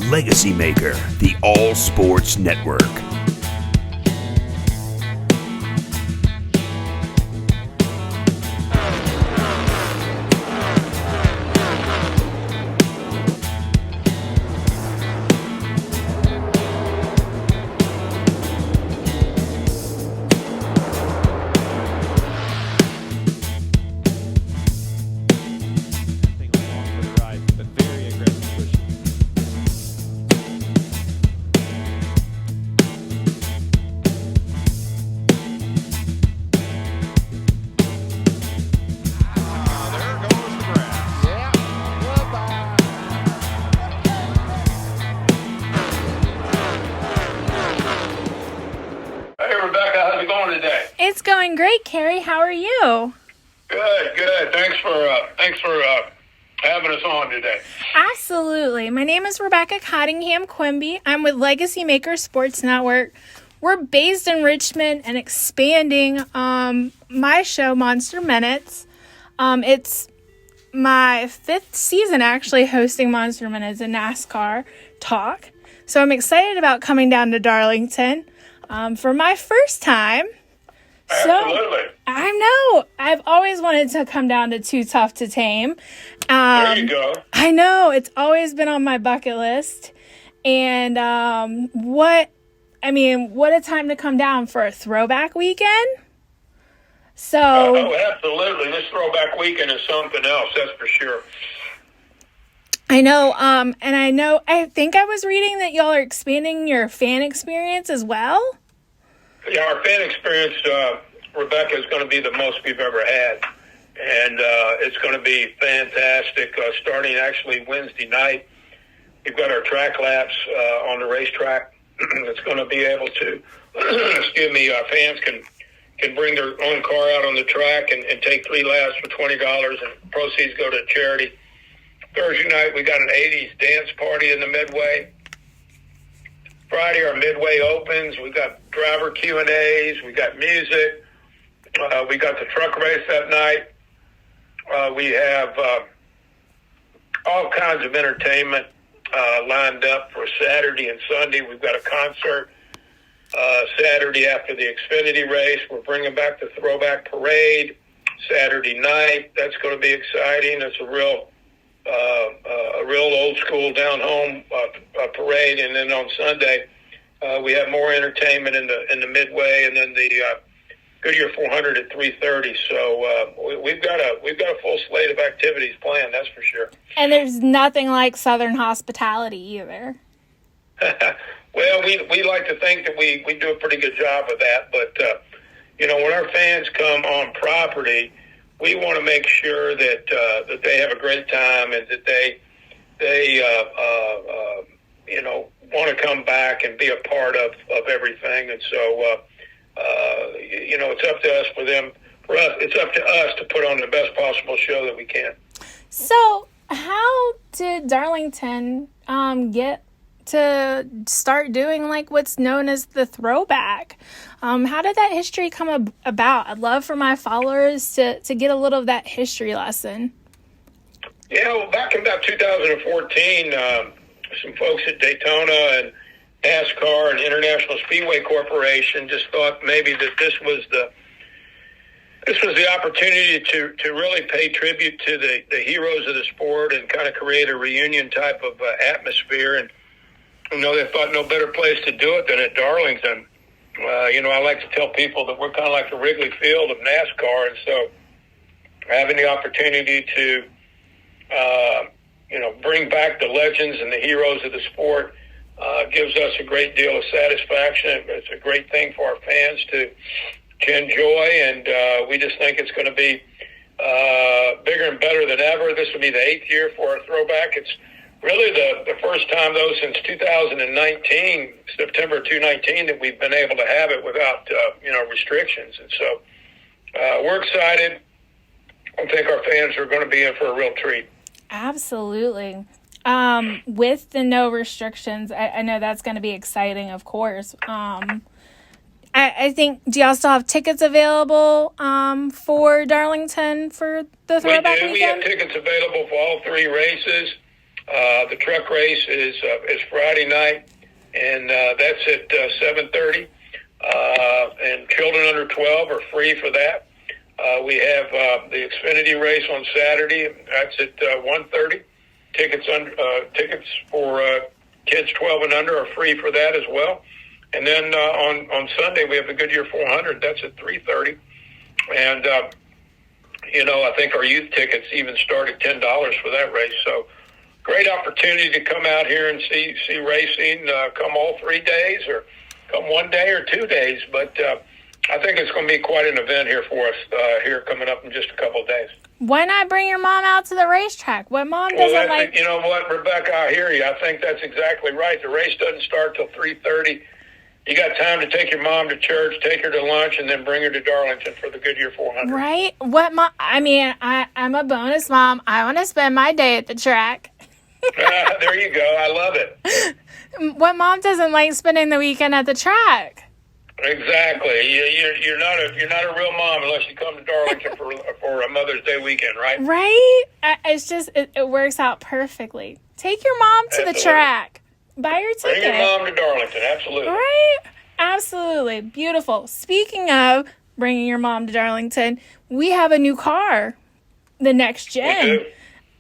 LegacyMaker, the All Sports Network. It's going great, Kerry. How are you? Good. Thanks for having us on today. Absolutely. My name is Becca Cottingham Quimby. I'm with LegacyMaker Sports Network. We're based in Richmond and expanding my show, Monster Minutes. It's my 5th season actually hosting Monster Minutes and NASCAR talk. So I'm excited about coming down to Darlington for my first time. Absolutely. I know. I've always wanted to come down to Too Tough to Tame. There you go. I know. It's always been on my bucket list. And what a time to come down for a throwback weekend. So. Oh, absolutely. This throwback weekend is something else, that's for sure. I know. I think I was reading that y'all are expanding your fan experience as well. Yeah, our fan experience, Rebecca, is going to be the most we've ever had. And it's going to be fantastic. Starting actually Wednesday night, we've got our track laps on the racetrack. It's going to be able to, fans can bring their own car out on the track and take 3 laps for $20, and proceeds go to charity. Thursday night, we got an 80s dance party in the Midway. Friday, our Midway opens. We got driver Q&As. We got music. We got the truck race that night. We have all kinds of entertainment lined up for Saturday and Sunday. We've got a concert Saturday after the Xfinity race. We're bringing back the Throwback Parade Saturday night. That's going to be exciting. It's a real old school down home parade, and then on Sunday we have more entertainment in the Midway, and then the Goodyear 400 at 3:30. So we've got a full slate of activities planned. That's for sure. And there's nothing like Southern hospitality either. Well, we like to think that we do a pretty good job of that, but when our fans come on property, we want to make sure that they have a great time and that they want to come back and be a part of everything. And so it's up to us it's up to us to put on the best possible show that we can. So how did Darlington get to start doing like what's known as the Throwback? How did that history come about? I'd love for my followers to get a little of that history lesson. Yeah, well, back in about 2014, some folks at Daytona and NASCAR and International Speedway Corporation just thought maybe that this was the opportunity to really pay tribute to the heroes of the sport and kind of create a reunion type of atmosphere. And they thought no better place to do it than at Darlington. I like to tell people that we're kind of like the Wrigley Field of NASCAR, and so having the opportunity to, bring back the legends and the heroes of the sport gives us a great deal of satisfaction. It's a great thing for our fans to enjoy, and we just think it's going to be bigger and better than ever. This will be the 8th year for our Throwback. It's really the first time, though, since 2019, September 2019, that we've been able to have it without, restrictions. And so we're excited. I think our fans are going to be in for a real treat. Absolutely. With the no restrictions, I know that's going to be exciting, of course. I think, do y'all still have tickets available for Darlington for the Throwback weekend? We have tickets available for all 3 races. The truck race is Friday night, and that's at 7:30. And children under 12 are free for that. We have the Xfinity race on Saturday. That's at 1:30. Tickets for kids 12 and under are free for that as well. And then on Sunday we have the Goodyear 400. That's at 3:30. And I think our youth tickets even start at $10 for that race. So great opportunity to come out here and see racing. Come all 3 days, or come 1 day or 2 days. But I think it's going to be quite an event here for us here coming up in just a couple of days. Why not bring your mom out to the racetrack? What mom doesn't like? You know what, Rebecca, I hear you. I think that's exactly right. The race doesn't start till 3:30. You got time to take your mom to church, take her to lunch, and then bring her to Darlington for the Goodyear 400. Right? What mom? I mean, I'm a bonus mom. I want to spend my day at the track. There you go. I love it. What mom doesn't like spending the weekend at the track? Exactly. You're not a real mom unless you come to Darlington for a Mother's Day weekend, right? Right? It's just it works out perfectly. Take your mom to the track. Buy your ticket. Bring your mom to Darlington. Absolutely. Right? Absolutely. Beautiful. Speaking of bringing your mom to Darlington, we have a new car, the next gen. We do.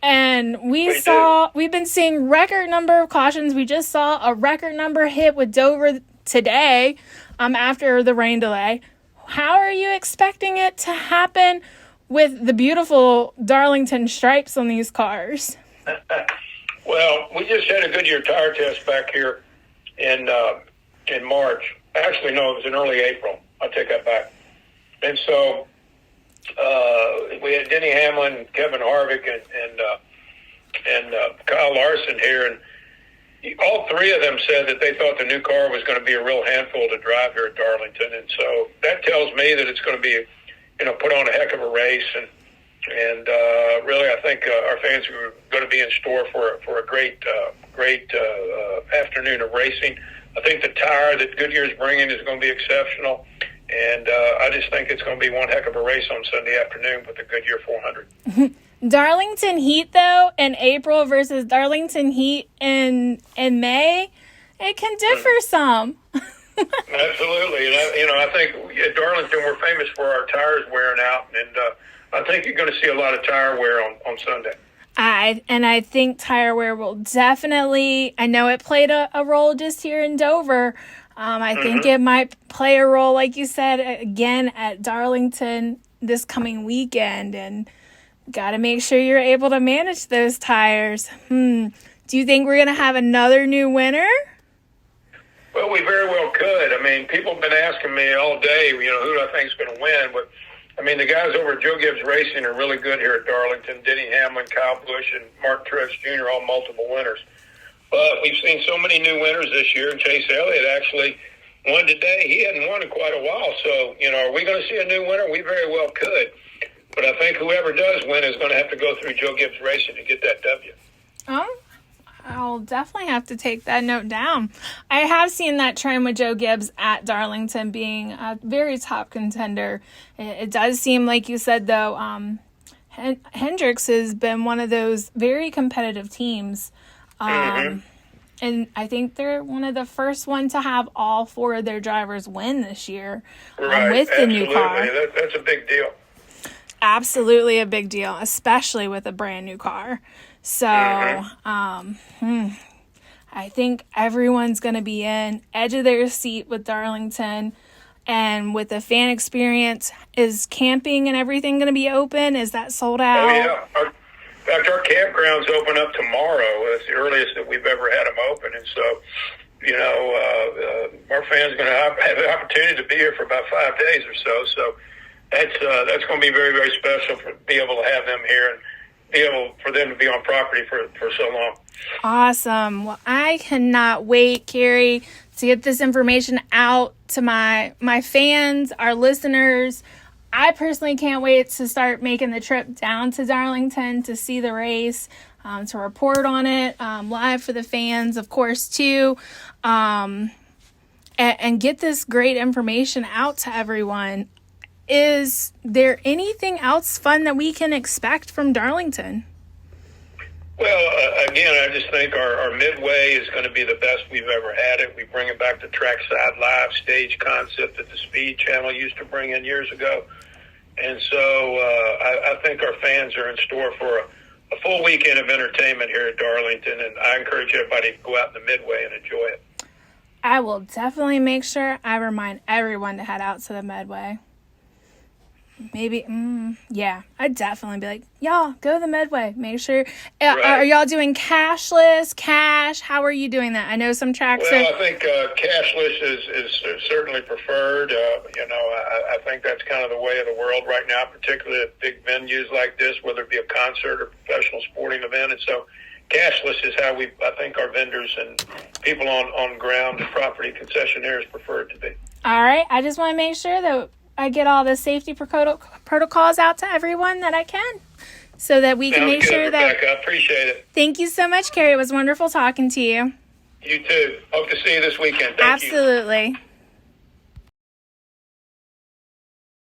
And we've been seeing record number of cautions. We just saw a record number hit with Dover today, after the rain delay. How are you expecting it to happen with the beautiful Darlington stripes on these cars? Well, we just had a Goodyear tire test back here in March. Actually, no, it was in early April. I take that back. And so we had Denny Hamlin, Kevin Harvick, and Kyle Larson here, and all three of them said that they thought the new car was going to be a real handful to drive here at Darlington, and so that tells me that it's going to be, put on a heck of a race, and really, I think our fans are going to be in store for a great afternoon of racing. I think the tire that Goodyear's bringing is going to be exceptional, and I just think it's going to be one heck of a race on Sunday afternoon with the Goodyear 400. Darlington Heat, though, in April versus Darlington Heat in May, it can differ some. Absolutely. And I think at Darlington we're famous for our tires wearing out, and I think you're going to see a lot of tire wear on Sunday. I think tire wear will definitely, I know it played a role just here in Dover. I think it might play a role, like you said, again at Darlington this coming weekend, and got to make sure you're able to manage those tires. Do you think we're going to have another new winner? Well, we very well could. I mean, people have been asking me all day, who do I think is going to win? But, I mean, the guys over at Joe Gibbs Racing are really good here at Darlington. Denny Hamlin, Kyle Busch, and Mark Truex Jr., all multiple winners. But we've seen so many new winners this year. Chase Elliott actually won today. He hadn't won in quite a while. So, are we going to see a new winner? We very well could. But I think whoever does win is going to have to go through Joe Gibbs Racing to get that W. I'll definitely have to take that note down. I have seen that trend with Joe Gibbs at Darlington being a very top contender. It does seem, like you said, though, Hendricks has been one of those very competitive teams. And I think they're one of the first one to have all four of their drivers win this year with the new car. That's a big deal. Absolutely a big deal, especially with a brand new car. So I think everyone's going to be in edge of their seat with Darlington. And with the fan experience, is camping and everything going to be open? Is that sold out? Oh, yeah. In fact, our campgrounds open up tomorrow. It's the earliest that we've ever had them open. And so, our fans are going to have the opportunity to be here for about 5 days or so. So that's going to be very, very special to be able to have them here and be able for them to be on property for so long. Awesome. Well, I cannot wait, Kerry, to get this information out to my fans, our listeners. I personally can't wait to start making the trip down to Darlington to see the race, to report on it live for the fans, of course, too, and get this great information out to everyone. Is there anything else fun that we can expect from Darlington? Well, again, I just think our midway is going to be the best we've ever had it. We bring it back to trackside live stage concept that the Speed Channel used to bring in years ago. And so I think our fans are in store for a full weekend of entertainment here at Darlington, and I encourage everybody to go out in the midway and enjoy it. I will definitely make sure I remind everyone to head out to the midway. Maybe, yeah, I'd definitely be like, y'all, go to the midway. Make sure, Right. Are y'all doing cashless, cash? How are you doing that? I know some tracks Well, I think cashless is certainly preferred. I think that's kind of the way of the world right now, particularly at big venues like this, whether it be a concert or professional sporting event. And so cashless is how I think our vendors and people on ground, the property concessionaires prefer it to be. All right, I just want to make sure that I get all the safety protocols out to everyone that I can so that we can make sure that... Rebecca, I appreciate it. Thank you so much, Kerry. It was wonderful talking to you. You too. Hope to see you this weekend. Thank you. Absolutely.